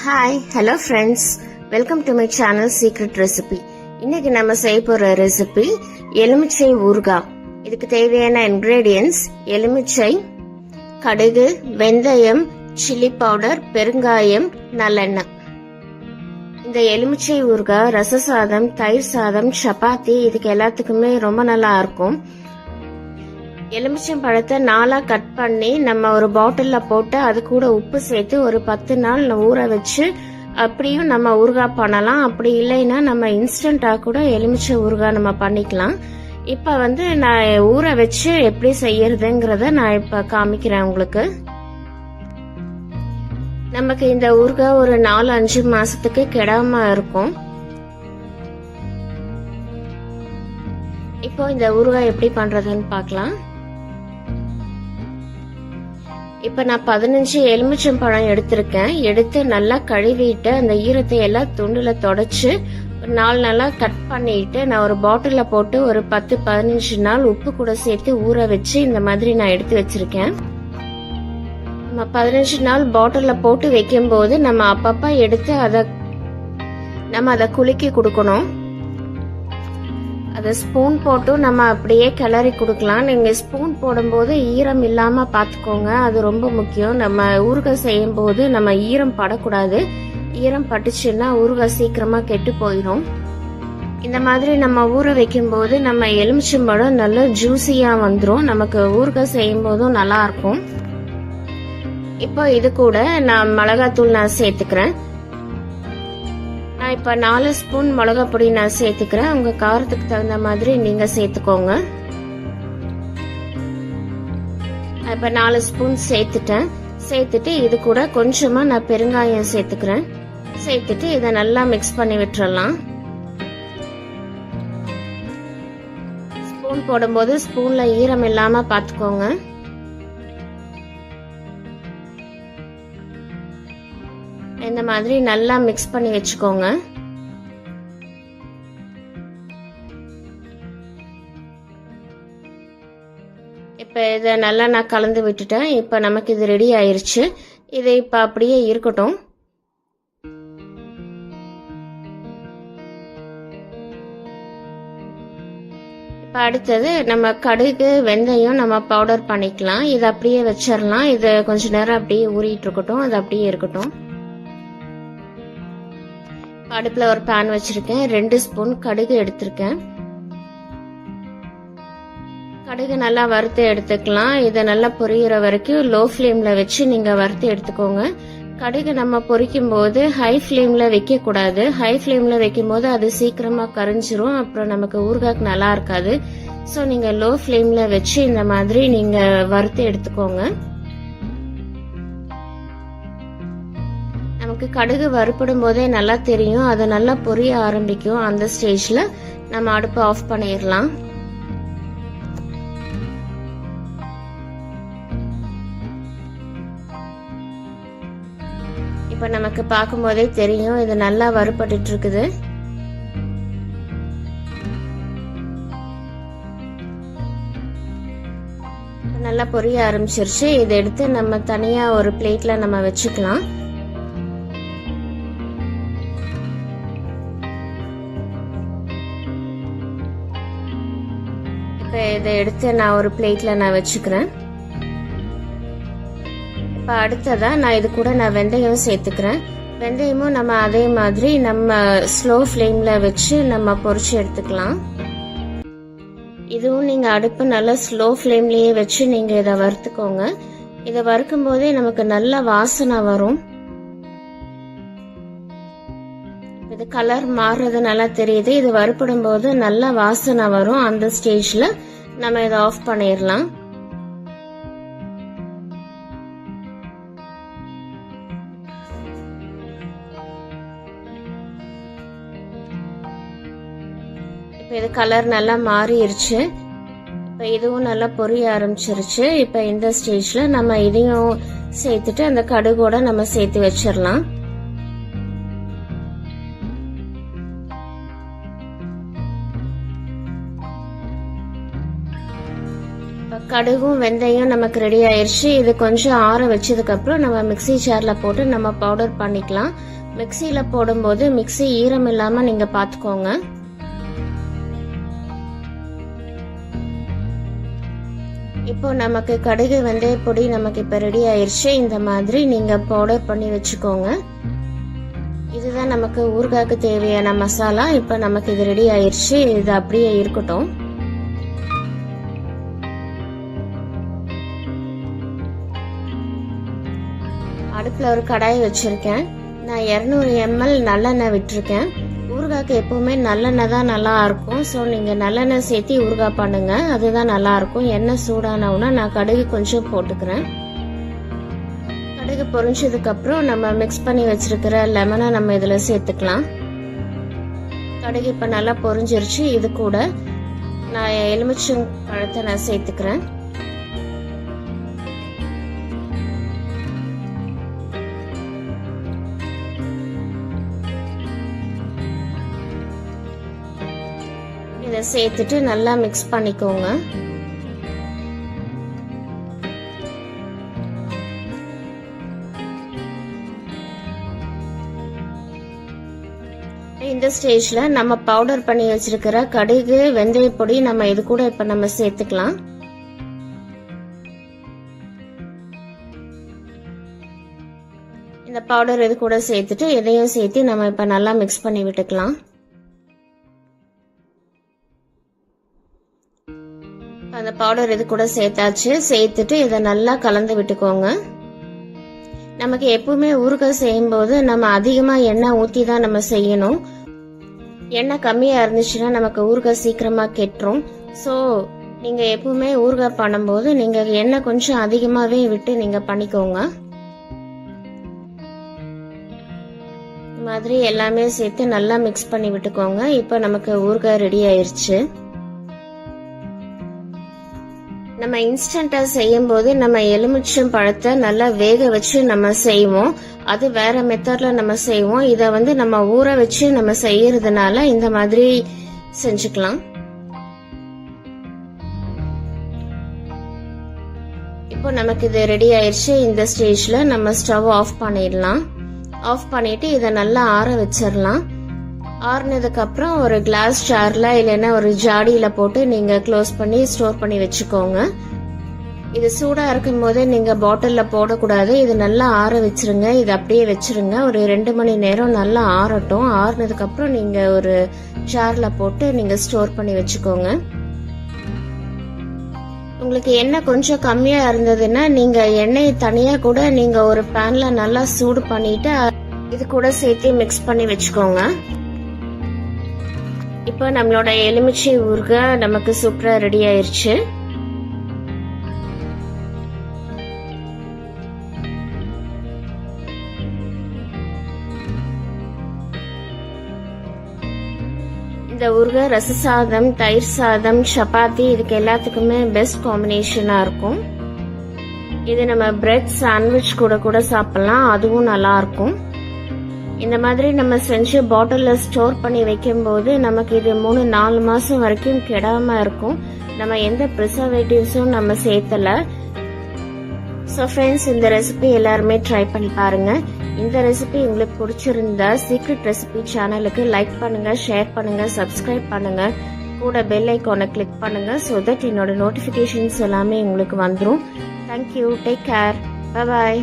Hi hello friends, welcome to my channel secret recipe. இன்னைக்கு நம்ம செய்ய போற ரெசிபி எலுமிச்சை ஊறுகாய். இதுக்கு தேவையான இன்கிரீடியன்ஸ் எலுமிச்சை, கடுகு, வெந்தயம், சில்லி பவுடர், பெருங்காயம், நல்லெண்ணெய். இந்த எலுமிச்சை ஊறுகாய் ரச சாதம், தயிர் சாதம், சப்பாத்தி இதுக்கு எல்லாத்துக்குமே ரொம்ப நல்லா இருக்கும். எலுமிச்சம் பழத்தை 4 கட் பண்ணி நம்ம ஒரு பாட்டில்ல போட்டு அது கூட உப்பு சேர்த்து ஒரு 10 நாள் ஊற வச்சு அப்படியும் நம்ம ஊறுகாய் பண்ணலாம். அப்படி இல்லைன்னா நம்ம இன்ஸ்டன்டா கூட எலுமிச்சை ஊறுகாய் நம்ம பண்ணிக்கலாம். இப்ப நான் ஊற வச்சு எப்படி செய்யறதுங்கிறத நான் இப்ப காமிக்கிறேன் உங்களுக்கு. நமக்கு இந்த ஊறுகாய் ஒரு 4-5 மாசத்துக்கு கெடாம இருக்கும். இப்போ இந்த ஊறுகாய் எப்படி பண்றதுன்னு பார்க்கலாம். இப்ப நான் 15 எலுமிச்சம் பழம் எடுத்திருக்கேன். எடுத்து நல்லா கழுவிட்டு அந்த ஈரத்தை எல்லாம் துண்டுல தொடச்சு 4 நாளா கட் பண்ணிட்டு நான் ஒரு பாட்டில்ல போட்டு ஒரு 10-15 நாள் உப்பு கூட சேர்த்து ஊற வச்சு இந்த மாதிரி நான் எடுத்து வச்சிருக்கேன். நம்ம 15 நாள் பாட்டில்ல போட்டு வைக்கும் போது நம்ம அப்பப்ப எடுத்து அதை குலுக்கி கொடுக்கணும். அதை ஸ்பூன் போட்டு நம்ம அப்படியே கிளறி கொடுக்கலாம். நீங்க ஸ்பூன் போடும்போது ஈரம் இல்லாம பாத்துக்கோங்க, அது ரொம்ப முக்கியம். நம்ம ஊறுகாய் செய்யும் போது நம்ம ஈரம் படக்கூடாது. ஈரம் பட்டுச்சுன்னா ஊறுகாய் சீக்கிரமா கெட்டு போயிடும். இந்த மாதிரி நம்ம ஊற வைக்கும் போது நம்ம எலுமிச்சம்பழம் நல்லா ஜூசியா வந்துடும். நமக்கு ஊறுகாய் செய்யும் போதும் நல்லா இருக்கும். இப்போ இது கூட நான் மிளகாத்தூள் நான் சேர்த்துக்கிறேன். நான் இப்ப 4 ஸ்பூன் மிளகாய் பொடி நான் சேர்த்துக்கிறேன். உங்க காரத்துக்கு தகுந்த மாதிரி நீங்க சேர்த்துக்கோங்க. இப்ப 4 ஸ்பூன் சேர்த்துட்டு இது கூட கொஞ்சமா நான் பெருங்காயம் சேர்த்துக்கிறேன். சேர்த்துட்டு இதை நல்லா மிக்ஸ் பண்ணி விட்டுறலாம். ஸ்பூன் போடும்போது ஸ்பூன்ல ஈரம் இல்லாம பாத்துக்கோங்க. இந்த மாதிரி நல்லா மிக்ஸ் பண்ணி வச்சுக்கோங்க. இப்ப இத நல்லா நான் கலந்து விட்டுட்டேன். இப்ப நமக்கு இது ரெடி ஆயிருச்சு. இது இப்ப அப்படியே இருக்கட்டும். இப்ப அடுத்தது நம்ம கடுகு, வெந்தயம் நம்ம பவுடர் பண்ணிக்கலாம். இது அப்படியே வச்சிடலாம். இது கொஞ்ச நேரம் அப்படியே ஊறிட்டு இருக்கட்டும். அது அப்படியே இருக்கட்டும். அடுப்புல ஒரு பேன் வச்சிருக்கேன். 2 ஸ்பூன் கடுகு எடுத்திருக்கேன். கடுகு நல்லா வறுத்து எடுத்துக்கலாம். இதை நல்லா பொரியிற வரைக்கும் லோ ஃப்ளேம்ல வச்சு நீங்க வறுத்து எடுத்துக்கோங்க. கடுகு நம்ம பொரிக்கும் போது ஹை ஃப்ளேம்ல வைக்க கூடாது. ஹை ஃப்ளேம்ல வைக்கும் போது அது சீக்கிரமா கரிஞ்சிரும். அப்புறம் நமக்கு ஊறுகாய்க்கு நல்லா இருக்காது. சோ நீங்க லோ ஃப்ளேம்ல வச்சு இந்த மாதிரி நீங்க வறுத்து எடுத்துக்கோங்க. நமக்கு கடுகு வறுப்படும் போதே நல்லா தெரியும், அது நல்லா பொரிய ஆரம்பிக்கும். அந்த ஸ்டேஜ்ல நம்ம அடுப்பு ஆஃப் பண்ணிடலாம். இப்ப நமக்கு பார்க்கும் போதே தெரியும் இது நல்லா வறுபட்டு இருக்குது. நல்லா பொரிய ஆரம்பிச்சிருச்சு. இதை எடுத்து நம்ம தனியா ஒரு பிளேட்ல நம்ம வச்சுக்கலாம். இதை எடுத்து நான் ஒரு பிளேட்ல நான் வச்சுக்கிறேன். இப்ப அடுத்ததா நான் இது கூட நான் வெந்தயம் சேர்த்துக்கிறேன். வெந்தயமும் நம்ம அதே மாதிரி நம்ம ஸ்லோ ஃப்ளேம்ல வச்சு நம்ம பொரிச்சு எடுத்துக்கலாம். இதுவும் நீங்க அடுப்பு நல்லா ஸ்லோ ஃப்ளேம்லயே வச்சு நீங்க இதை வறுத்துக்கோங்க. இதை வறுக்கும் போதே நமக்கு நல்ல வாசனை வரும். இது கலர் மாறுறது நல்லா தெரியுது. இது வறுப்படும் போது நல்ல வாசனை வரும். அந்த ஸ்டேஜ்ல நம்ம இதை ஆஃப் பண்ணிடலாம். இப்ப இது கலர் நல்லா மாறிடுச்சு. இப்ப இதுவும் நல்லா பொரிய ஆரம்பிச்சிருச்சு. இப்ப இந்த ஸ்டேஜ்ல நம்ம இதையும் சேர்த்துட்டு அந்த கடுகோட நம்ம சேர்த்து வச்சிடலாம். கடுகும் வெந்தயம் நமக்கு ரெடி ஆயிருச்சு. இது கொஞ்சம் ஆற வச்சதுக்கு அப்புறம் நம்ம மிக்ஸி ஜார்ல போட்டு நம்ம பவுடர் பண்ணிக்கலாம். மிக்சியில போடும்போது மிக்சி ஈரம் இல்லாம நீங்க பாத்துக்கோங்க. இப்போ நமக்கு கடுகு வெந்தய பொடி நமக்கு இப்ப ரெடி ஆயிருச்சு. இந்த மாதிரி நீங்க பவுடர் பண்ணி வச்சுக்கோங்க. இதுதான் நமக்கு ஊறுகாய்க்கு தேவையான மசாலா. இப்ப நமக்கு இது ரெடி ஆயிருச்சு. இது அப்படியே இருக்கட்டும். அடுப்புல ஒரு கடாய் வச்சிருக்கேன். நான் 200 ml நல்லெண்ணெய் விட்டுருக்கேன். ஊறுகாய்க்கு எப்பவுமே நல்லெண்ணெய் தான் நல்லா இருக்கும். ஸோ நீங்க நல்லெண்ணெய் சேர்த்து ஊறுகாய் பண்ணுங்க, அதுதான் நல்லா இருக்கும். எண்ணெய் சூடானவுன்னா நான் கடுகு கொஞ்சம் போட்டுக்கிறேன். கடுகு பொரிஞ்சதுக்கு அப்புறம் நம்ம மிக்ஸ் பண்ணி வச்சிருக்கிற லெமனை நம்ம இதுல சேர்த்துக்கலாம். கடுகு இப்ப நல்லா பொரிஞ்சிருச்சு. இது கூட நான் எலுமிச்சம் பழத்தை நான் சேர்த்துக்கிறேன். இதை சேர்த்துட்டு நல்லா மிக்ஸ் பண்ணிக்கோங்க. இந்த ஸ்டேஜ்ல நம்ம பவுடர் பண்ணி வச்சிருக்கிற கடுகு வெந்தய பொடி நம்ம இது கூட இப்ப நம்ம சேர்த்துக்கலாம். இந்த பவுடர் இது கூட சேர்த்துட்டு இதையும் சேர்த்து நம்ம இப்ப நல்லா மிக்ஸ் பண்ணி விட்டுக்கலாம். அந்த பவுடர் இது கூட சேர்த்தாச்சு. சேர்த்துட்டு இதை நல்லா கலந்து விட்டுக்கோங்க. நமக்கு எப்பவுமே ஊறுகாய் செய்யும் போது நம்ம அதிகமா எண்ணெய் ஊத்தி தான் நம்ம செய்யணும். எண்ணெய் கம்மியா இருந்துச்சுன்னா நமக்கு ஊறுகாய் சீக்கிரமா கெட்டுரும். ஸோ நீங்க எப்பவுமே ஊறுகாய் பண்ணும்போது நீங்க எண்ணெய் கொஞ்சம் அதிகமாவே விட்டு நீங்க பண்ணிக்கோங்க. இந்த மாதிரி எல்லாமே சேர்த்து நல்லா மிக்ஸ் பண்ணி விட்டுக்கோங்க. இப்ப நமக்கு ஊறுகாய் ரெடி ஆயிருச்சு. நம்ம இன்ஸ்டன்டா செய்யும் போது நம்ம எலுமிச்சம் பழத்தை நல்லா வேக வச்சு நம்ம செய்வோம். அது வேற மெத்தட்ல நம்ம செய்வோம். இத நம்ம ஊற வச்சு நம்ம செய்யறதுனால இந்த மாதிரி செஞ்சுக்கலாம். இப்போ நமக்கு இது ரெடி ஆயிடுச்சு. இந்த ஸ்டேஜ்ல நம்ம ஸ்டவ் ஆஃப் பண்ணிடலாம். ஆஃப் பண்ணிட்டு இதை நல்லா ஆற வச்சிடலாம். ஆறுனதுக்கு அப்புறம் ஒரு கிளாஸ் ஜார்ல இல்லைன்னா ஒரு ஜாடியில போட்டு நீங்க க்ளோஸ் பண்ணி ஸ்டோர் பண்ணி வச்சுக்கோங்க. இது சூடா இருக்கும் போதே நீங்க பாட்டில்ல போடக்கூடாது. இது நல்லா ஆற வச்சிருங்க. இது அப்படியே வச்சிருங்க. ஒரு 2 மணி நேரம் நல்லா ஆறட்டும். ஆறுனதுக்கு அப்புறம் நீங்க ஒரு ஜார்ல போட்டு நீங்க ஸ்டோர் பண்ணி வச்சுக்கோங்க. உங்களுக்கு எண்ணெய் கொஞ்சம் கம்மியா இருந்ததுன்னா நீங்க எண்ணெய் தனியா கூட நீங்க ஒரு பேன்ல நல்லா சூடு பண்ணிட்டு இது கூட சேர்த்து மிக்ஸ் பண்ணி வச்சுக்கோங்க. இப்போ நம்மளோட எலுமிச்சை ஊறுகாய் நமக்கு சூப்பரா ரெடி ஆயிருச்சு. இந்த ஊறுகாய் ரச சாதம், தயிர் சாதம், சப்பாத்தி இதுக்கு எல்லாத்துக்குமே பெஸ்ட் காம்பினேஷனா இருக்கும். இது நம்ம பிரெட் சாண்ட்விச் கூட சாப்பிடலாம். அதுவும் நல்லா இருக்கும். இந்த மாதிரி நம்ம செஞ்சு பாட்டில்ல ஸ்டோர் பண்ணி வைக்கும் போது நமக்கு இது 3-4 மாசம் வரைக்கும் கெடாம இருக்கும். நம்ம எந்த ப்ரிசர்வேட்டிவ்ஸும் நம்ம சேர்த்தல. ஸோ ஃப்ரெண்ட்ஸ், இந்த ரெசிபி எல்லாருமே ட்ரை பண்ணி பாருங்க. இந்த ரெசிபி உங்களுக்கு பிடிச்சிருந்தா சீக்ரெட் ரெசிபி சேனலுக்கு லைக் பண்ணுங்க, ஷேர் பண்ணுங்க, சப்ஸ்கிரைப் பண்ணுங்க, கூட பெல் ஐக்கானை கிளிக் பண்ணுங்க. ஸோ தட் என்னோட நோட்டிபிகேஷன்ஸ் எல்லாமே உங்களுக்கு வந்துடும். Thank you. Take care. Bye bye.